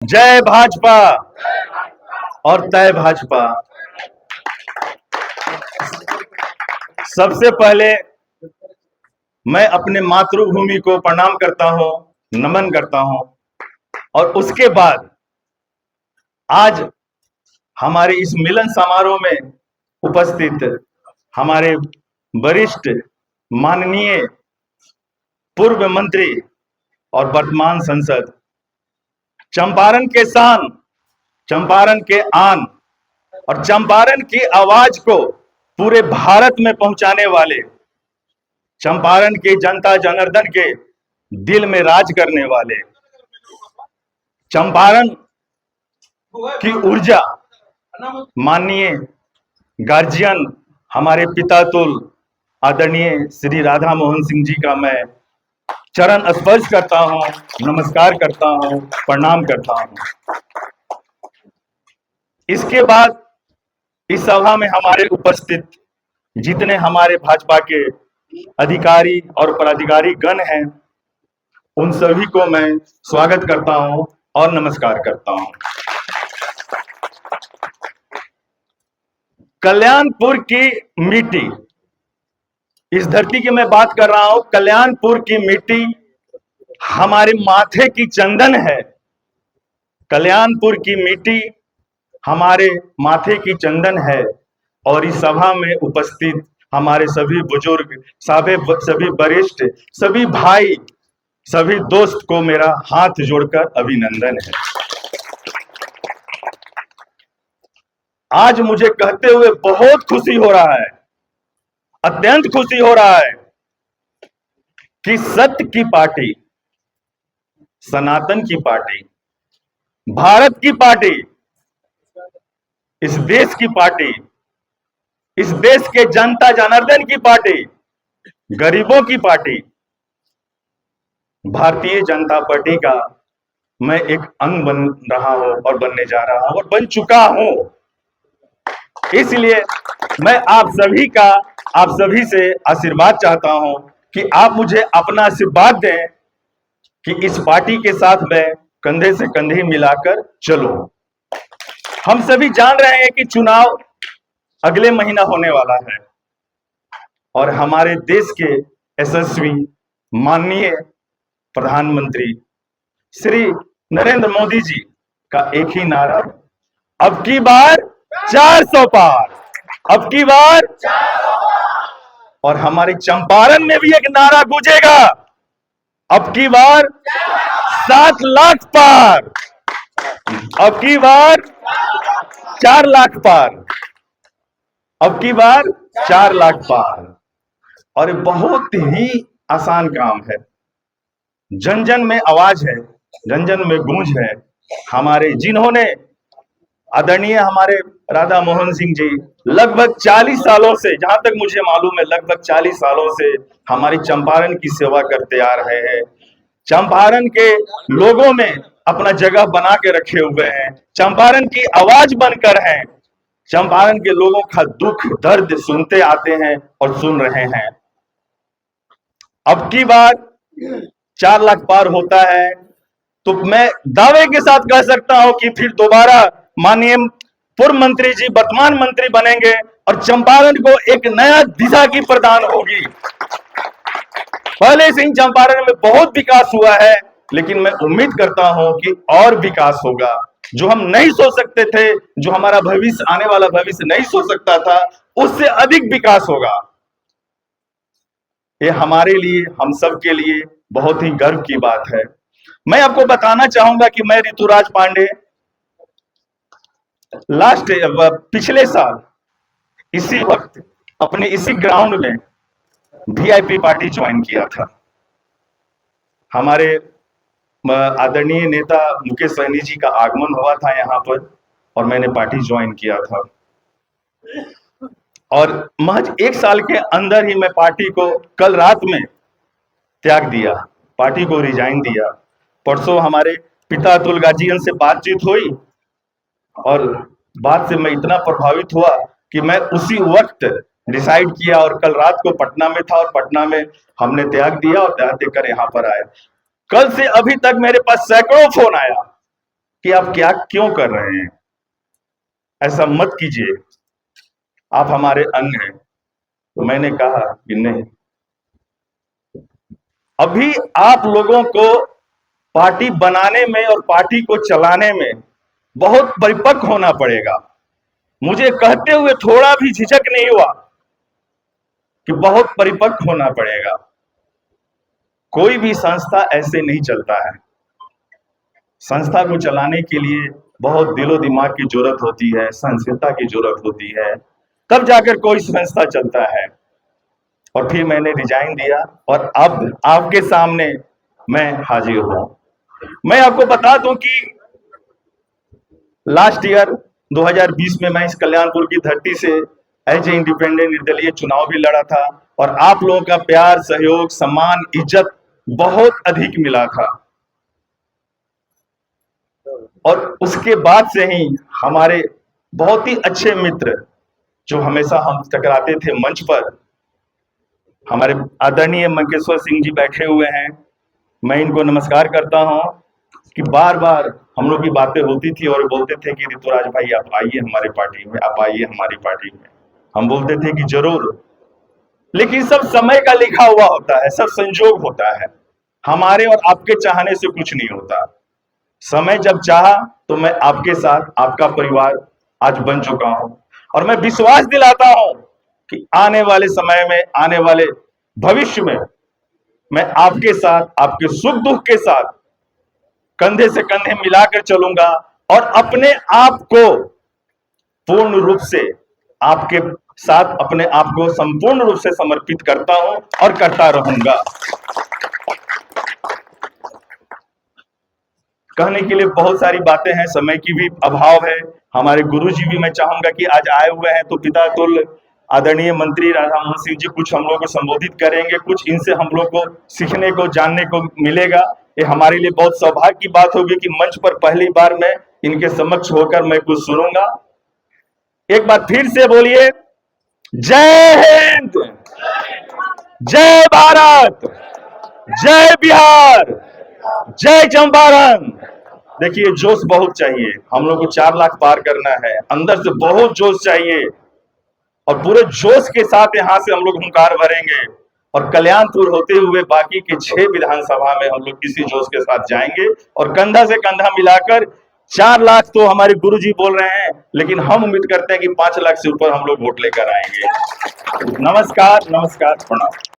जय भाजपा और तय भाजपा। सबसे पहले मैं अपने मातृभूमि को प्रणाम करता हूं, नमन करता हूं, और उसके बाद आज हमारे इस मिलन समारोह में उपस्थित हमारे वरिष्ठ माननीय पूर्व मंत्री और वर्तमान सांसद, चंपारण के शान, चंपारण के आन और चंपारण की आवाज को पूरे भारत में पहुंचाने वाले, चंपारण के जनता जनार्दन के दिल में राज करने वाले, चंपारण की ऊर्जा माननीय गार्जियन हमारे पिता तुल आदरणीय श्री राधा मोहन सिंह जी का मैं चरण स्पर्श करता हूं, नमस्कार करता हूं, प्रणाम करता हूं। इसके बाद इस सभा में हमारे उपस्थित जितने हमारे भाजपा के अधिकारी और पदाधिकारी गण हैं, उन सभी को मैं स्वागत करता हूं और नमस्कार करता हूं। कल्याणपुर की मिट्टी, इस धरती की मैं बात कर रहा हूं, कल्याणपुर की मिट्टी हमारे माथे की चंदन है। कल्याणपुर की मिट्टी हमारे माथे की चंदन है। और इस सभा में उपस्थित हमारे सभी बुजुर्ग, सभी वरिष्ठ, सभी भाई, सभी दोस्त को मेरा हाथ जोड़कर अभिनंदन है। आज मुझे कहते हुए बहुत खुशी हो रहा है, अत्यंत खुशी हो रहा है कि सत्य की पार्टी, सनातन की पार्टी, भारत की पार्टी, इस देश की पार्टी, इस देश के जनता जनार्दन की पार्टी, गरीबों की पार्टी, भारतीय जनता पार्टी का मैं एक अंग बन रहा हूं और बनने जा रहा हूं और बन चुका हूं। इसलिए मैं आप सभी से आशीर्वाद चाहता हूं कि आप मुझे अपना आशीर्वाद दें कि इस पार्टी के साथ मैं कंधे से कंधे मिलाकर चलूं। हम सभी जान रहे हैं कि चुनाव अगले महीना होने वाला है और हमारे देश के यशस्वी माननीय प्रधानमंत्री श्री नरेंद्र मोदी जी का एक ही नारा, अब की बार 400 पार, अब की बार। और हमारे चंपारण में भी एक नारा गूंजेगा, अब की बार 7 लाख पार, अब की बार 4 लाख पार, अब की बार 4 लाख पार। और बहुत ही आसान काम है, जन जन में आवाज है, जन जन में गूंज है। हमारे जिन्होंने आदरणीय हमारे राधा मोहन सिंह जी लगभग 40 सालों से, जहां तक मुझे मालूम है, लगभग 40 सालों से हमारी चंपारण की सेवा करते आ रहे हैं, चंपारण के लोगों में अपना जगह बना के रखे हुए हैं, चंपारण की आवाज बनकर हैं, चंपारण के लोगों का दुख दर्द सुनते आते हैं और सुन रहे हैं। अब की बार 4 लाख पार होता है तो मैं दावे के साथ कह सकता हूं कि फिर दोबारा माननीय पूर्व मंत्री जी वर्तमान मंत्री बनेंगे और चंपारण को एक नया दिशा की प्रदान होगी। पहले से ही चंपारण में बहुत विकास हुआ है, लेकिन मैं उम्मीद करता हूं कि और विकास होगा। जो हम नहीं सोच सकते थे, जो हमारा भविष्य, आने वाला भविष्य नहीं सोच सकता था, उससे अधिक विकास होगा। ये हमारे लिए, हम सब के लिए बहुत ही गर्व की बात है। मैं आपको बताना चाहूंगा कि मैं ऋतुराज पांडे पिछले साल इसी वक्त अपने इसी ग्राउंड में वीआईपी पार्टी ज्वाइन किया था। हमारे आदरणीय नेता मुकेश सहनी जी का आगमन हुआ था यहाँ पर और मैंने पार्टी ज्वाइन किया था और महज 1 साल के अंदर ही मैं पार्टी को कल रात में त्याग दिया, पार्टी को रिजाइन दिया। परसों हमारे पिता अतुल गार्जियन से बातचीत हुई और बात से मैं इतना प्रभावित हुआ कि मैं उसी वक्त डिसाइड किया और कल रात को पटना में था और पटना में हमने त्याग दिया और त्याग देकर यहाँ पर आया। कल से अभी तक मेरे पास सैकड़ों फोन आया कि आप क्या क्यों कर रहे हैं, ऐसा मत कीजिए, आप हमारे अंग हैं। तो मैंने कहा कि नहीं, अभी आप लोगों को पार्टी बनाने में और पार्टी को चलाने में बहुत परिपक्व होना पड़ेगा। मुझे कहते हुए थोड़ा भी झिझक नहीं हुआ कि बहुत परिपक्व होना पड़ेगा। कोई भी संस्था ऐसे नहीं चलता है। संस्था को चलाने के लिए बहुत दिलो दिमाग की जरूरत होती है, सहनशीलता की जरूरत होती है, तब जाकर कोई संस्था चलता है। और फिर मैंने रिजाइन दिया और अब आपके सामने मैं हाजिर हूं। मैं आपको बता दूं कि लास्ट ईयर 2020 में मैं इस कल्याणपुर की धरती से एज ए इंडिपेंडेंट निर्दलीय चुनाव भी लड़ा था और आप लोगों का प्यार, सहयोग, सम्मान, इज्जत बहुत अधिक मिला था। और उसके बाद से ही हमारे बहुत ही अच्छे मित्र जो हमेशा हम टकराते थे मंच पर, हमारे आदरणीय मंकेश्वर सिंह जी बैठे हुए हैं, मैं इनको नमस्कार करता हूं कि बार बार हम लोग की बातें होती थी और बोलते थे कि ऋतुराज भाई आप आइए हमारी पार्टी में, आप आइए हमारी पार्टी में। हम बोलते थे कि जरूर, लेकिन सब समय का लिखा हुआ होता है, सब संजोग होता है। हमारे और आपके चाहने से कुछ नहीं होता। समय जब चाहा तो मैं आपके साथ, आपका परिवार आज बन चुका हूं और मैं विश्वास दिलाता हूं कि आने वाले समय में, आने वाले भविष्य में मैं आपके साथ, आपके सुख दुख के साथ कंधे से कंधे मिलाकर चलूंगा और अपने आप को पूर्ण रूप से आपके साथ, अपने आप को संपूर्ण रूप से समर्पित करता हूं और करता रहूंगा। कहने के लिए बहुत सारी बातें हैं, समय की भी अभाव है। हमारे गुरुजी भी मैं चाहूंगा कि आज आए हुए हैं, तो पिता तुल्य आदरणीय मंत्री राधा मोहन सिंह जी कुछ हम लोग को संबोधित करेंगे, कुछ इनसे हम लोग को सीखने को, जानने को मिलेगा। ये हमारे लिए बहुत सौभाग्य की बात होगी कि मंच पर पहली बार मैं इनके समक्ष होकर मैं कुछ सुनूंगा। एक बार फिर से बोलिए, जय हिंद, जय भारत, जय बिहार, जय चंपारण। देखिए जोश बहुत चाहिए, हम लोग को 4 लाख पार करना है, अंदर से बहुत जोश चाहिए और पूरे जोश के साथ यहां से हम लोग हुंकार भरेंगे और कल्याणपुर होते हुए बाकी के 6 विधानसभा में हम लोग किसी जोश के साथ जाएंगे और कंधा से कंधा मिलाकर 4 लाख तो हमारे गुरुजी बोल रहे हैं, लेकिन हम उम्मीद करते हैं कि 5 लाख से ऊपर हम लोग वोट लेकर आएंगे। नमस्कार, नमस्कार, प्रणाम।